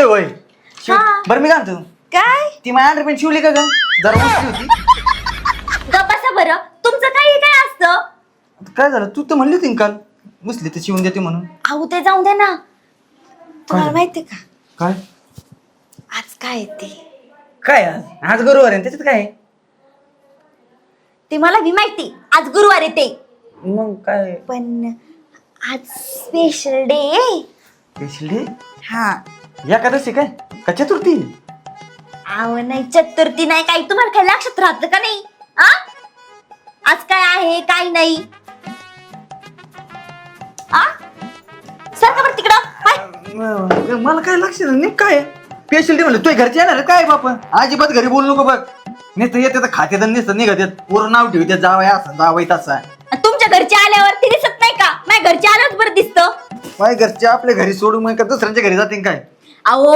होय बरं मी सांगतो काय ती माझ्या अंडरपॅन्ट शिवली का ग जरा उचली होती. गप्पा बरं तुमचं काही काय असतं. काय झालं तू तर म्हणली होती काल मुसली तर शिवून देते म्हणून. अहो ते जाऊ दे ना. तुम्हाला माहितीये का काय आज काय आहे ते? काय आज गुरुवार आहे त्याच्यात काय आहे? ते मला बी माहिती आज गुरुवार आहे ते. मग काय पण आज स्पेशल डे आहे. स्पेशल डे हा एकादशी काय का चतुर्थी? अहो नाही चतुर्थी नाही काही तुम्हाला काय लक्षात राहतं का नाही आ? आज काय आहे काय नाही आ सारखं बरं तिकडं काय? मला काय लक्ष नाही काय स्पेशल डे म्हणलं तुझ्या घरचे येणार काय बाप अजिबात घरी बोलू नको बघ नुसतं येते तर खाते तर नुसतं निघत पूर्ण नाव ठेवते जावय असं जावय तसा. आणि तुमच्या घरचे आल्यावरती दिसत नाही का माझ्या घरचे आल्यावर बरं दिसतं. माझ्या घरचे आपल्या घरी सोडून मग का दुसऱ्यांच्या घरी जाते काय? अहो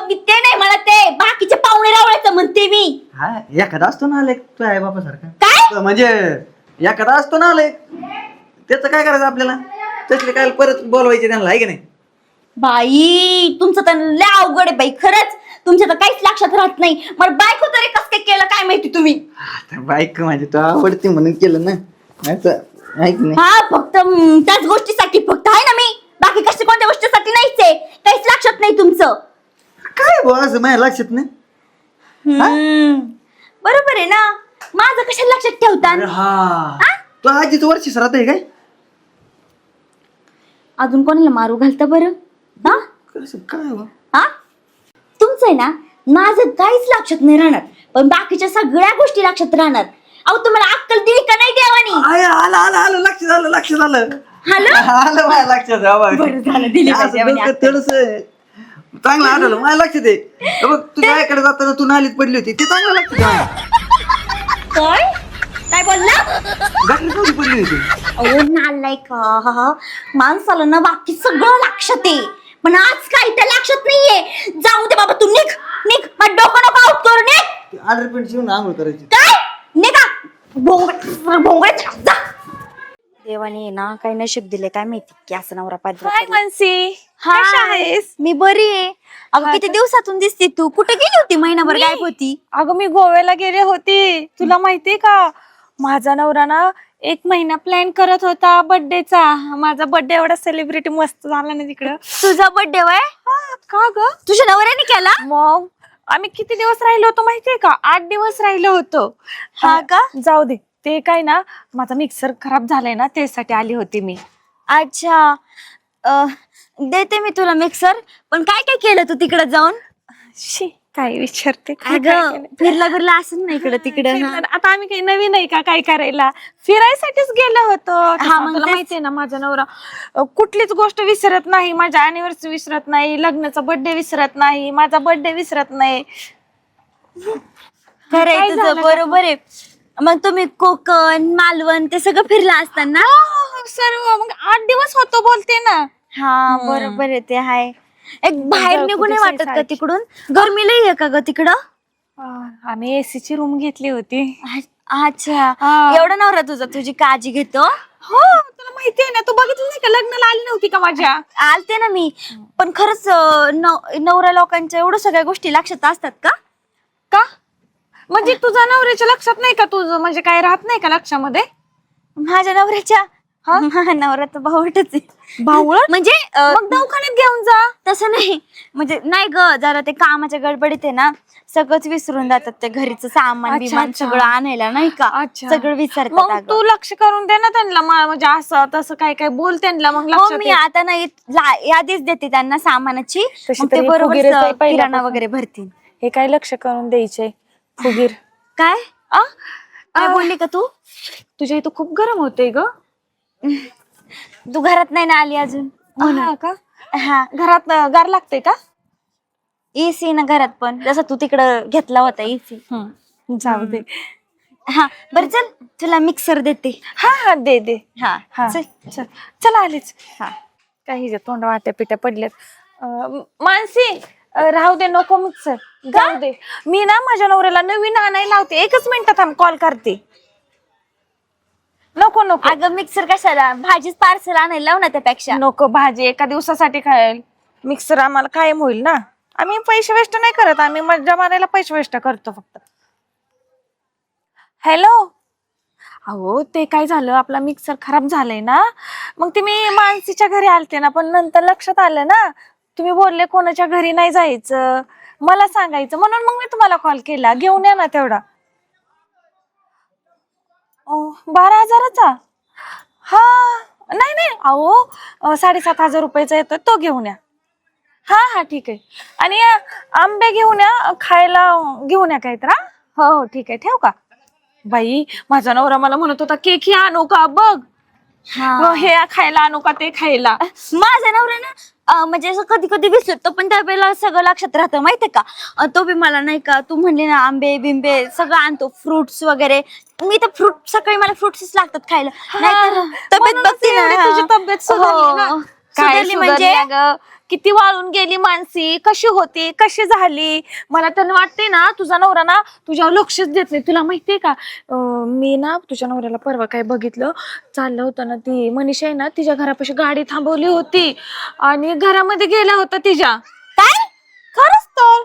मी ते नाही मला ते बाकीचे पाहुणे रावळ्याचं म्हणते मी. हा एखादा असतो ना आलेख तू आहे बापा सारखा काय म्हणजे एखादा असतो ना आलेख त्याचं काय करायचं आपल्याला त्यातले काय परत बोलवायचे त्यांना आहे की नाही. बाई तुमचं तर लय अवघड आहे बाई खरंच तुमच्या तर काहीच लक्षात राहत नाही. मला बायको तरी कस काय केलं काय माहिती तुम्ही. बाईक माझी तू आवडते म्हणून केलं ना असं आहे की नाही. हा फक्त त्याच गोष्टीसाठी फक्त आहे ना मी बाकी कशी कोणत्या गोष्टीसाठी नाहीच आहे काहीच लक्षात नाही तुमचं. काय बुवा असं माझ्या लक्षात नाही. बरोबर आहे ना माझं कशाला लक्षात ठेवता. अरे हा तू आजीचं वर्ष सरात आहे काय? अजून कोणाला मारू घालता बरं हा कसं काय बुवा? हा तुमचं आहे ना माझं काहीच लक्षात नाही राहणार पण बाकीच्या सगळ्या गोष्टी लक्षात राहणार. अहो तुम्हाला अक्कल दिली का नाही देवानी. आय, आलं आलं आलं लक्षात आलं लक्षात आलं हॅलो आलं माझ्या लक्षात बरं झालं दिली का देवानी अक्कल. थोडस चांगलं आठवलं माझ्या लक्षात आहे. हे बघ तुझ्या आईकडे जाताना तू नालीत पडली होती ते चांगलं लक्षात आहे. काय काय बोलला. गाठली कधी पडली होती. अहो नालाय का माणसाला ना बाकी सगळं लक्षात आहे पण आज काय त्या लक्षात नाहीये. जाऊ दे बाबा तू निघ निघ माझं डोकं नको आउट करू निघ. अंडरपॅन्ट शिवून आंघोळ करायची. काय निघा भोंगड जा. देवाने ना काय नशीब दिले काय माहिती की असं नवरा पाहिजे. हाय मानसी कशा आहेस? मी बरी आहे. अगं किती दिवसातून दिसते तू कुठे गेली होती महिनाभर गायब होती. अगं मी गोव्याला गेले होते तुला माहितीये का माझा नवरा ना 1 महिना प्लॅन करत होता बर्थडेचा. माझा बर्थडे एवढा सेलिब्रिटी मस्त झाला ना तिकडं. तुझा बर्थडे वय का ग तुझ्या नवऱ्याने केला. मग आम्ही किती दिवस राहिलो होतो माहितीये का 8 दिवस राहिलो होतो. हा का जाऊ दे ते काय ना माझा मिक्सर खराब झालाय ना त्यासाठी आली होती मी. अच्छा देते मी तुला मिक्सर पण काय काय केलं तू तिकडे जाऊन. शी काय विचारते काय अगं केलं? फिरला बिरला असं ना इकडं तिकडं. फिरणार. आता आम्ही काही नवीन आहे का काय करायला फिरायसाठीच गेलो होतो. मग तुला तेच. माहितीये ना माझा नवरा कुठलीच गोष्ट विसरत नाही. माझ्या अॅनिव्हर्सरी विसरत नाही लग्नाचा बर्थडे विसरत नाही माझा बर्थडे विसरत नाही. खरंय काय तुझं झालं बरोबर आहे. मग तुम्ही कोकण मालवण ते सगळं फिरला असताना. सर्व मग 8 दिवस होतो बोलते ना. हा बरोबर आहे ते आहे. एक बाहेर जाऊ निघू कुठे नाही वाटत का सारखी. तिकडून गरमी लई आहे का ग तिकडं. आम्ही एसीची रूम घेतली होती. अच्छा एवढा नवरा तुझा तुझी काळजी घेतो. हो तुला माहितीये ना तू बघितलं नाही का लग्नाला आली नव्हती का माझ्या. आलते ना मी पण खरंच नवऱ्या लोकांच्या एवढं सगळ्या गोष्टी लक्षात असतात का. का म्हणजे तुझ्या नवऱ्याच्या लक्षात नाही का तुझं म्हणजे काय राहत नाही का लक्षामध्ये. माझ्या नवऱ्याच्या नवरा तर भावटच आहे. भावळट म्हणजे मग दवाखान्यात घेऊन जा. तसं नाही म्हणजे नाही ग जरा ते कामाच्या गडबडीत आहे ना सगळंच विसरून जातात ते घरीचं सामान अच्छा, बिमान अच्छा. सगळं आणायला नाही का अच्छा. सगळं विसरतात मग अगं. तू लक्ष करून दे ना त्यांना म्हणजे असं तसं काय काय बोल त्यांना मग हो लक्षात मी येईल. आता नाही यादीच देते त्यांना सामानाची तशी मग ते तरी बरोबर फुगीरच आहे पहिल्यापासून. किराणा वगैरे भरतील. हे काय लक्ष करून द्यायचे फुगीर. काय आ? काय बोलली का तू. तुझ्या इथं खूप गरम होते ग. तू घरात नाही ना आली अजून. हा का हा घरात गार लागते का. एसी ना घरात पण जसं तू तिकडं घेतला होता एसी. जाऊ दे. हा बरं चल तुला मिक्सर देते. हा हा दे दे. हा हा चल. चल चल आलीच. हा काही तोंड वाट्या पिट्या पडल्यात. मानसी राहू दे नको मिक्सर जाऊ दे. मी ना माझ्या नवऱ्याला नवीन आणायला लावते 1च मिनिटात थांब कॉल करते. नको नको अगं मिक्सर कशाला भाजीच पार्सल आणायला लाव ना त्यापेक्षा. नको भाजी एका दिवसासाठी खायला मिक्सर आम्हाला कायम होईल ना. आम्ही पैसे वेस्ट नाही करत, आम्ही मज्जा मारायला पैसे वेस्ट करतो फक्त. हॅलो, अहो ते काय झालं, आपला मिक्सर खराब झालाय ना, मग ते मी मानसीच्या घरी आलते ना, पण नंतर लक्षात आलं ना तुम्ही बोलले कोणाच्या घरी नाही जायचं, मला सांगायचं, म्हणून मग मी तुम्हाला कॉल केला. घेऊन या ना तेवढा. 12,000चा? हा नाही नाही, अहो 7,500 रुपयाचा येतोय, तो घेऊन या. हा हा ठीक आहे. आणि आंबे घेऊन या, खायला घेऊन या काहीतरी. हो हो ठीक आहे, ठेव का? बाई माझा नवरा मला म्हणत होता केक ही आणू का बघ, हे खायला आणू का ते खायला. माझा नवरा ना म्हणजे असं कधी कधी विसरतो, पण त्यावेळेला सगळं लक्षात राहतं माहितीये का. तो बी मला नाही का, तू म्हणले ना आंबे बिंबे सगळं आणतो, फ्रुट्स वगैरे. मी तर फ्रूट सकाळी मला फ्रुट्सच लागतात खायला. नाहीतर तब्येत बघते ना, तुझी तब्येत सुधारली ना. काय सुधारली म्हणजे किती वाळून गेली मानसी, कशी होती कशी झाली. मला तर वाटते ना तुझा नवरा ना तुझ्यावर लक्षच देत नाही. तुला माहितीये का, मी ना तुझ्या नवऱ्याला परवा काय बघितलं, चाललं होतं ना, ती मनीषा आहे ना तिच्या घरापाशी गाडी थांबवली होती आणि घरामध्ये गेला होता तिच्या. काय खरंच तर?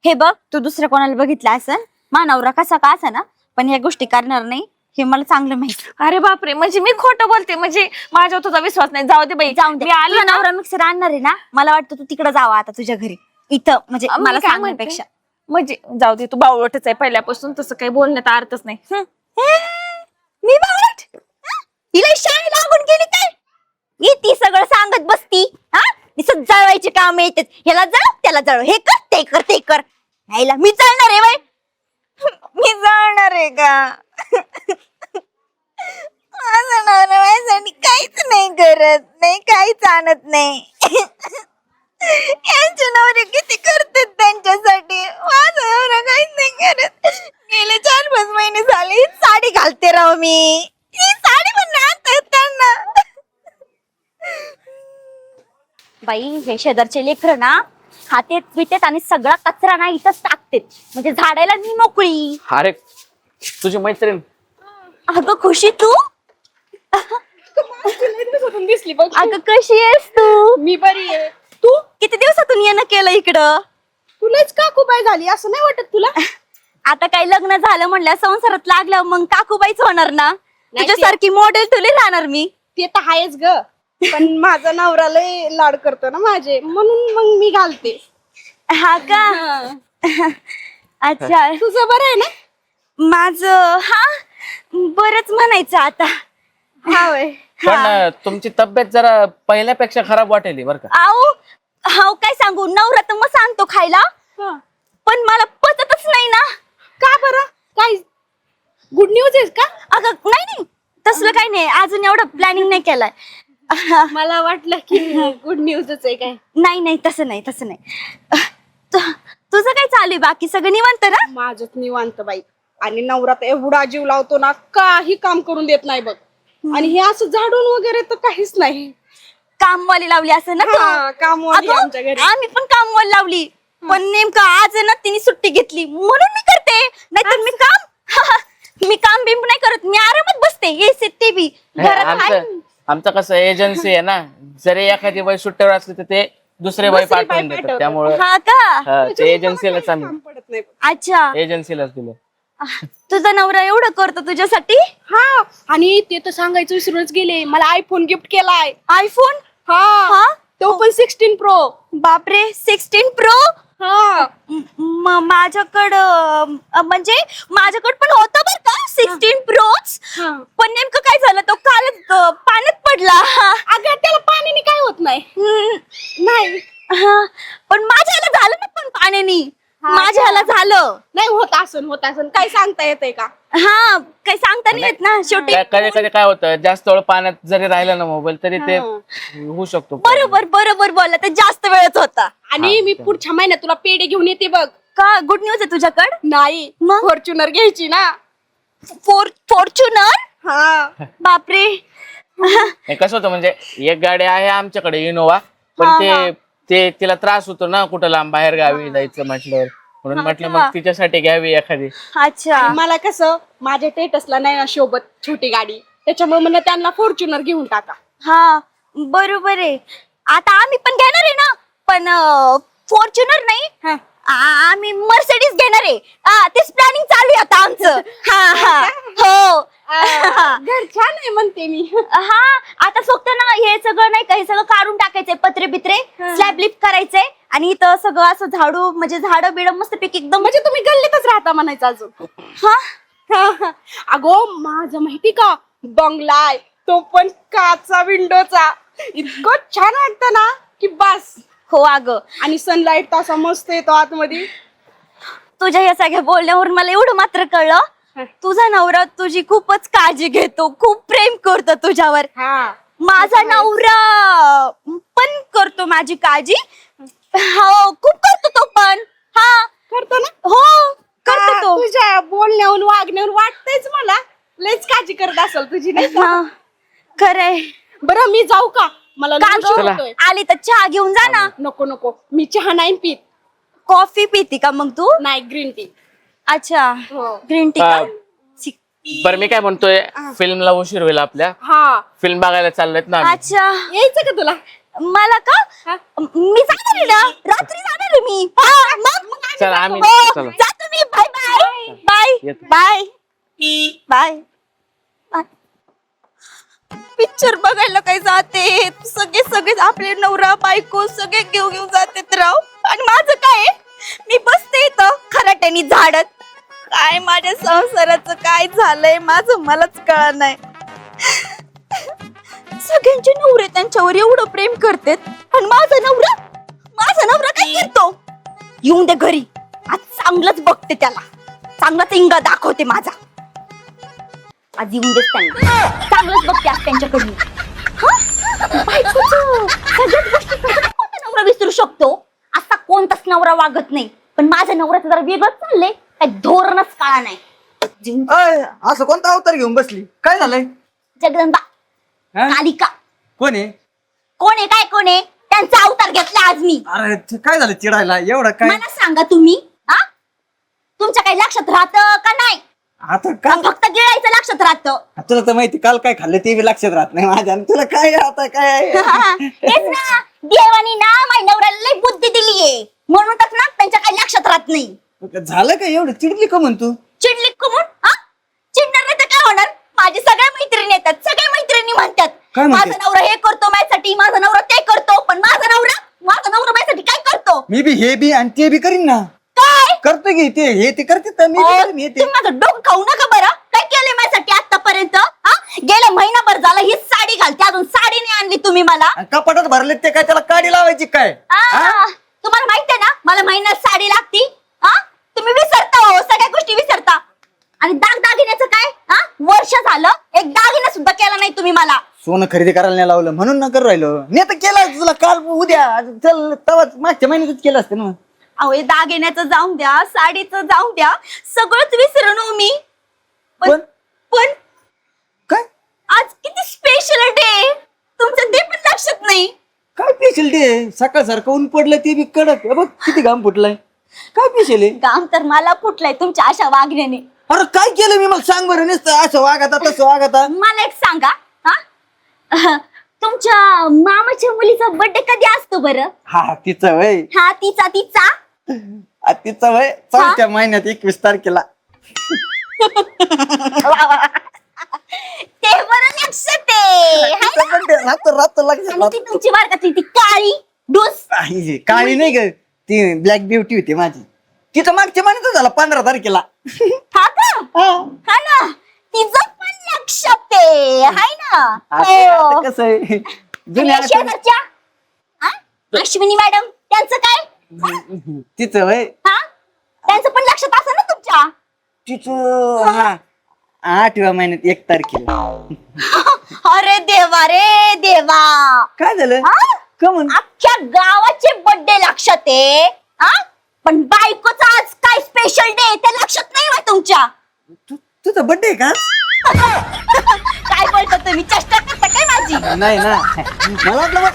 हे बघ, तू दुसऱ्या कोणाला बघितलं असन, मा नवरा कसा का असा ना, पण ह्या गोष्टी करणार नाही हे मला चांगलं माहिती. अरे बापरे, म्हणजे मी खोटं बोलते, म्हणजे माझ्यावर तुझा विश्वास नाही. जाऊ दे बाई, जाऊन दे. मी आले ना. नवरा मिक्सर आणणार आहे ना, मला वाटतं तू तिकडे जावा आता तुझ्या घरी, इथं म्हणजे मी मला काय सांगण्यापेक्षा. म्हणजे जाऊ दे, तू बावळटच आहे पहिल्यापासून, तसं काही बोलण्यात अर्थच नाही. मी बावळट? हिला शाळा लागून गेली काय? ही ती सगळं सांगत बसती. हा, निसत जळवायचे काम येतात, ह्याला जळ त्याला जळ, हे कर ते कर ते कर. नाहीला मी जळणार आहे बाई, मी जळणार आहे का? माझा नवरा माझ्यासाठी काहीच नाही करत, नाही काहीच आणत नाही. यांचे नवरे किती करतात त्यांच्यासाठी, माझा नवरा काहीच नाही करत. गेले 4-5 महिने झाले हीच साडी घालते राव मी, ही साडी पण नाही आणता त्यांना. बाई हे शेजारचे लेकर ना खातेत पितेत आणि सगळा कचरा ना इथंच टाकतेत, म्हणजे झाडायला मी मोकळी. अरे तुझी मैत्रीण अगं खुशी तू, दिसली बघ. अगं कशी आहेस तू? मी बरी आहे. तू किती दिवसातून येणं केलं इकडं? तुलाच काकूबाई झाली असं नाही वाटत तुला? आता काही लग्न झालं म्हणलं, संसारात लागलं, मग काकूबाईच होणार ना. तुझ्यासारखी मॉडेल तुला राहणार मी. ते तर आहेच ग, पण माझा नवरा लय लाड करतो ना माझे, म्हणून मग मी घालते. हा का? अच्छा, तुझं बरं आहे ना? माझं हा बरंच म्हणायचं आता. हा वय. पण तुमची तब्येत जरा पहिल्यापेक्षा खराब वाटेल बरं का. आऊ हाव काय सांगू, नवरा तर मग सांगतो खायला, पण मला पचतच नाही ना. का बरं? काय गुड न्यूज आहे का? अगं नाही नाही, तसलं काही नाही, अजून एवढं प्लॅनिंग नाही केलंय. मला वाटलं की गुड न्यूजच आहे काय. नाही नाही, तसं नाही तसं नाही. तुझं काय चालू आहे, बाकी सगळं निवांत ना? माझंच निवांत बाई. आणि नवरा तर एवढा जीव लावतो ना, काही काम करून देत नाही बघ. आणि हे असं झाडून वगैरे तर काहीच नाही. कामवाली लावली असं ना तू? हा, कामवाली अगं, आमच्या घरी. आम्ही पण कामवाली लावली, पण नेमकं आज आहे ना तिने सुट्टी घेतली म्हणून मी करते, नाहीतर मी मी काम बिम नाही करत, मी आरामात बसते एसी टीव्ही घरात आहे. आमचं कसं एजन्सी आहे ना, जरी एखादी बाई सुट्टीवर असली तर ते दुसरे बाई पाठवून देतात, त्यामुळे हा का? ते एजन्सीलाच काम आम्ही पडत नाही. अच्छा, एजन्सीलाच दिलं. तुझा नवरा एवढं करतो तुझ्यासाठी? हा, आणि ते तर सांगायचं विसरूनच गेले, मला आयफोन गिफ्ट केलाय. आयफोन? हा, तो पण 16 प्रो. बापरे, 16 प्रो? हा, माझ्याकडं म्हणजे माझ्याकडं पण होतं बरं का 16 प्रोच, पण नेमकं काय झालं, तो कालच पाण्यात पडला. अगं त्याला पाण्याने काय होत नाही. नाही पण माझ्या ह्याला झालं ना, पण पाण्याने माझ्या ह्याला झालं नाही, होत असन काय सांगता येतंय का? हा, काही सांगता नाही येत ना शेवटी. कधी कधी काय होतं, जास्त वेळ पाण्यात जरी राहिलं ना मोबाईल तरी ते होऊ शकतो. बरोबर बरोबर बोलला, तर जास्त वेळच होता. आणि मी पुढच्या महिन्यात तुला पेढे घेऊन येते बघ. का गुड न्यूज आहे तुझ्याकडं? नाही, मग? फॉर्च्युनर घ्यायची ना. फॉर्च्युनर? हा, बापरे. हे कसं होतं, म्हणजे एक गाडी आहे आमच्याकडे इनोवा, पण ते तिला त्रास होतो ना कुठं लांब बाहेर गावी जायचं म्हटल्यावर, म्हणून म्हटलं मग तिच्यासाठी घ्यावी एखादी. अच्छा, मला कसं माझ्या टेटसला नाही ना सोबत छोटी गाडी, त्याच्यामुळे मला त्यांना फॉर्च्युनर घेऊन टाका. हा बरोबर आहे. आता आम्ही पण घेणार आहे ना, पण फॉर्च्युनर नाही आम्ही मर्सिडीज घेणार आहे. तेच प्लॅनिंग चालू आहे आता आमचं. हा हो. घर छान आहे म्हणते मी. हा आता फक्त ना हे सगळं नाही का, हे सगळं काढून टाकायचंय, पत्रे बित्रे स्लॅब लिफ्ट करायचंय आणि इथं सगळं असं झाडू म्हणजे झाडं बिड मस्त पैकी एकदम. म्हणजे तुम्ही गल्लीतच राहता म्हणायचं अजून. हा अगो माझं माहिती का बंगला आहे, तो पण काचा विंडोचा. इतकं छान वाटतं ना की बस. हो अगं, आणि सनलाइट तसा मस्त येतो आतमध्ये. तुझ्या या सगळ्या बोलण्यावरून मला एवढं मात्र कळलं, तुझा नवरा तुझी खूपच काळजी घेतो, खूप प्रेम करतो तुझ्यावर. माझा नवरा पण करतो माझी काळजी. हो खूप करतो तो पण. हा करतो ना. हो करतो तो. तुझ्या बोलण्यावरून वागण्यावरून वाटतंयच मला लयच काळजी करत असेल तुझी, नाही का? हा खरंय. बरं मी जाऊ का? मला का लय गं? उशीर होतोय. आली तर चहा घेऊन जा ना. नको नको, मी चहा नाही पित. कॉफी पिती का मग तू? नाही, ग्रीन टी. अच्छा हो. ग्रीन टी हा. का? बरं मी काय म्हणतोय, फिल्मला उशीर होईल आपल्या. हा फिल्म बघायला चाललोय ना आम्ही. अच्छा यायचं का तुला? मला का? मी जाणार आहे ना, रात्री जाणार आहे मी. हा, मग चला आम्ही हो, चला. जातो मी. बाय बाय बाय येतो. Bye bye. पिक्चर बघायला काही जाते, सगळे आपले नवरा बायको सगळे घेऊन जाते राव. आणि माझं काय, मी बसते इथं खराट्यानी झाडत. काय माझ्या संसाराचं काय झालंय माझं मलाच कळा नाही. सगळ्यांचे नवरे त्यांच्यावर एवढं प्रेम करतात आणि माझा नवरा काय करतो? येऊन दे घरी, आज चांगलंच बघते त्याला, चांगलाच इंगा दाखवते माझा. आज येऊन देत त्यांना, चांगलंच बघते आज त्यांच्याकडून. सगळ्याच गोष्टी कोणता नवरा विसरू शकतो? असा कोणताच नवरा वागत नाही, पण माझ्या नवऱ्याचं जरा वेगळंच चाललंय, काय धोरणच काळा नाही. असं कोणता अवतार घेऊन बसली? काय झालंय? जगदंबा हा? कालिका. कोण आहे? कोण आहे काय कोण आहे? त्यांचा अवतार घेतला आज मी. अरे ते काय झालं चिडायला एवढं काय? मला सांगा तुम्ही, तुमच्या काही लक्षात राहतं का नाही? आता का काल फक्त गिळायचं लक्षात राहतं? तुला तर माहिती, काल काय खाल्लं ते बी लक्षात राहत नाही माझ्या. आणि तुला काय आता काय? तेच ना, देवानी ना माझ्या नवऱ्याला लई बुद्धी दिलीये, म्हणून तर ना त्यांच्या काही लक्षात राहत नाही. झालं काय एवढं चिडली का म्हण तू? चिडली कमून? चिडणार नाही तर काय होणार? माझी सगळ्या मैत्रिणी येतात, सगळ्या मैत्रिणी म्हणतात काय म्हणते? माझा नवरा हे करतो माझ्यासाठी, माझा नवरा ते करतो, पण माझा नवरा माझ्यासाठी काय करतो? मी बी हे बी आणि ते बी करीन ना. काय करतो की ते हे ते करते तर मी बी करीन हे ते. तुम्ही माझं डोकं खाऊ नका बरं. काय केलंय माझ्यासाठी आतापर्यंत? गेलं महिनाभर झालं हीच साडी घालते, अजून साडी नाही आणली तुम्ही मला. आणि कपाटात भरले ते काय, त्याला काडी लावायची काय? तुम्हाला माहित आहे ना मला महिन्यात साडी लागती. तुम्ही विसरता हो, सगळ्या गोष्टी विसरता. आणि दागिन्याचं काय? वर्ष झालं एक दागिना सुद्धा केला नाही तुम्ही मला. सोनं खरेदी करायला नाही लावलं म्हणून न करू राहिलो. मी तर केलं तुला काल उद्या चल तवा मागच्या महिन्यातच केलं असतं ना. अहो हे दागिन्याचं जाऊन द्या, साडीचं जाऊन द्या, सगळंच विसरलो हो मी. पण काय आज किती स्पेशल डे, तुमचं ते पण लक्षात नाही. काय पेशल ते? सकाळ सारखं ऊन पडलं ते बी कडक. हे बघ किती घाम फुटलाय. काय पेशल आहे? काम तर मला फुटलाय तुमच्या अशा वागण्याने. अरे काय केलं मी? मग सांग बरं. नुसतं असं वागता तसं वागता. मला एक सांगा, तुमच्या मामाच्या मुलीचा बर्थडे कधी असतो बरं? हा तिचं वय. हा तिचा तिचं वय 4थ्या महिन्यात 21 तारखेला. ते बरं लक्षात आहे. तिचं birthday रात्र लक्षात आणि ती तुमची वर्गातली ती काळी डूस. राहत. काळी नाही ग, ती ब्लॅक ब्युटी होती माझी. तिचं मागच्या महिन्यात झाला 15 तारखेला. हा का? हा ना, तिचं पण लक्षात आहे, हाय ना? आता कसं आहे आणि जुन्या या शेजारच्या अश्विनी मॅडम त्यांचं काय? तिचं वय. त्यांचं पण लक्षात असेल ना तुमच्या? तिचं हा 8व्या महिन्यात 1 तारखेला. अरे देवा रे देवा, काय झालं? का म्हण? अख्ख्या गावाचे बर्थडे लक्षात आहे, पण बायकोचा आज काय स्पेशल डे ते लक्षात नाही होय तुमच्या? तुझा बर्थडे का? काय बोलतो तुम्ही? चेष्टा करता काय माझी? नाही ना, मला वाटलं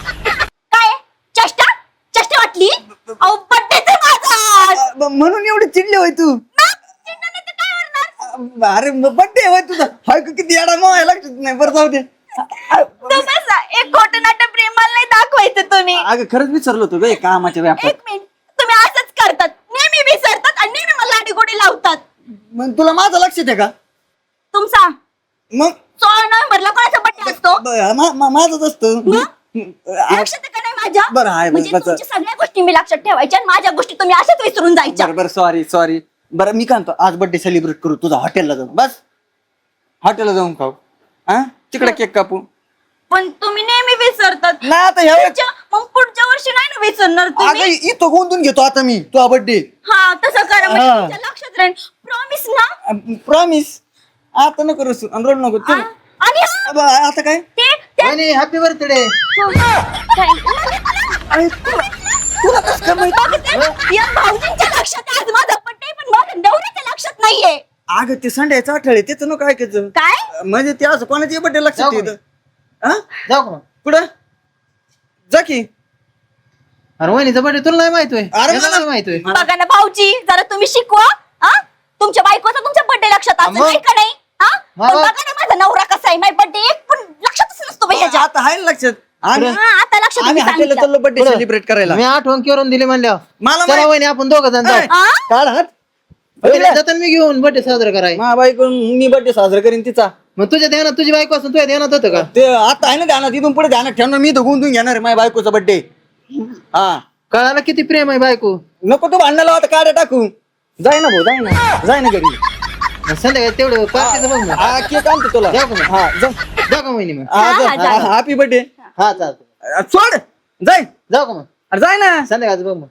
काय चेष्टा वाटली? अहो बर्थडे माझा. म्हणून एवढी चिडली होय तू. चिडणार नाही तर काय होणार? अरे बर्थडे होय तुझा. हाय का किती येडा मावा लक्षात नाही. बरं जाऊ दे. तुम्हाला एक खोटं नाटक प्रेमाला नाही दाखवायचं तुम्ही. अगं खरंच विसरलो होतो ग कामाच्या व्यापात. एक मिनिट, विसरतात आणि नेहमी मला लाडीगोडी लावतात. मग तुला माझं लक्षात आहे का? तुमचा मग 16 नोव्हेंबरला कोणाचा बर्थडे असतो? माझंच असतं. लक्षात आहे का नाही माझ्या? बरं, आहे, म्हणजे बरं. तुमच्या सगळ्या गोष्टी मी लक्षात ठेवायच्या आणि माझ्या गोष्टी तुम्ही अशाच विसरून जायच्या. बरं सॉरी बरं मी काय म्हणतो, आज बर्थडे सेलिब्रेट करू तुझा हॉटेलला जाऊन. बस हॉटेलला जाऊन खाऊ. हा तिकडे केक कापू. पण तुम्ही नेहमी विसरतात. नाही आता ह्या वेळेस मग पुढच्या वर्षी नाही ना विसरणार अगं तुम्ही? इथं गोंधून घेतो आता मी तुझा बर्थडे. हा तसं करा म्हणजे हा. तुमच्या लक्षात राहील. प्रॉमिस ना? प्रॉमिस. आता नको रसू आणि रड नको तू. आणि हा, आता काय ते हॅपी बर्थडे. तुला कसं काय माहिती? या भाऊजींच्या लक्षात आहे आज माझा बर्थडे पण माझ्या नवऱ्याच्या लक्षात नाहीये. अगं ते संध्याचं आठवले त्याचं नको ऐकायचं. काय? म्हणजे ते असं कोणाची बर्थडे लक्षात येतं. हा जाऊ का मग? कुठं जा की. अरे वहिनीचा बर्थडे तुला नाही माहित होय? अरे याला मला- नाही माहित होय? बघा ना भाऊजी जरा तुम्ही शिकवा. हा तुमच्या बायकोचा तुमच्या बर्थडे लक्षात असं मग? नाही का नाही? हा मग? पण बघा ना माझा नवरा कसा आहे. माझा बर्थडे एक पण लक्षातच नसतो बाई ह्याच्या. आता आहे ना लक्षात. आम्ही हा, आता लक्षात आम्ही तुम्ही हॉटेलला सांगितलं. चाललो बर्थडे कुठं? सेलिब्रेट करायला. मी आठवण करून दिली म्हणल्यावर मला चला माहित- वहिनी आपण दोघं जण जाऊ. ए, हा? काढ हात. तिकडे जाताना मी घेऊन बर्थडे साजरा कराय. मा बायको मी बर्थडे साजरा करीन तिचा. मग तुझ्या ध्यानात तुझी बायको असून तुझ्या ध्यानात होतं का? ते आता आहे ना ध्यानात, इथून पुढे ध्यानात ठेवणार. मी तर गुंतून घेणार आहे माझ्या बायकोचा बर्थडे. हा कळाला किती प्रेम आहे बायको. नको तू भांडणाला आता काढ्या टाकू. जाय ना भाऊ जाय ना घरी. मग संध्याकाळी तेवढं पार्टीचं बघ ना. हा केक आणतो तुला. जाऊ का मग? हा जा. जाऊ का वहिनी मग? Happy birthday. हा चालतं. सोड जाय. जाऊ का मग? अरे जाय ना. संध्याकाळचं बघ मग.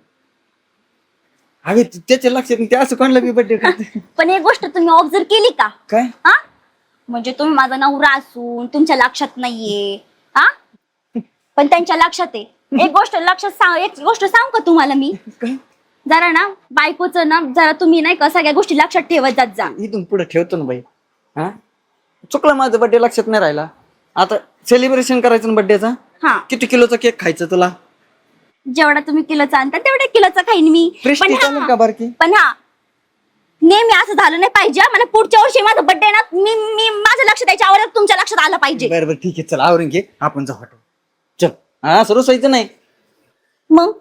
अगे त्याच्या लक्षात नाही, ते असं कोणाला बी बर्थडे करते. पण एक गोष्ट तुम्ही ऑब्झर्व केली का? काय हा म्हणजे तुम्ही माझा नवरा असून तुमच्या लक्षात नाहीये. हा पण त्यांच्या लक्षात आहे. एक गोष्ट सांग का तुम्हाला मी? काय जरा ना बायकोचं ना जरा तुम्ही नाही का सगळ्या गोष्टी लक्षात ठेवत जात जा. इथून पुढे ठेवतो ना बाई. हा चुकलं माझं बर्थडे लक्षात नाही राहिला. आता सेलिब्रेशन करायचं ना बर्थडेचा. हा किती किलोचा केक खायचा तुला? जेवढा तुम्ही किलोचा आणता तेवढ्या किलोचा खाईन मी. Prestige चालेल का बारकी? पण हा नेहमी असं झालं नाही पाहिजे. मला पुढच्या वर्षी माझा बर्थडे ना मी माझं लक्ष द्यायच्या अगोदर तुमच्या लक्षात आलं पाहिजे. बरं ठीक आहे चल आवरून घे आपण जाऊ हॉटेल. चल हा सुरू व्हायचं नाही. मग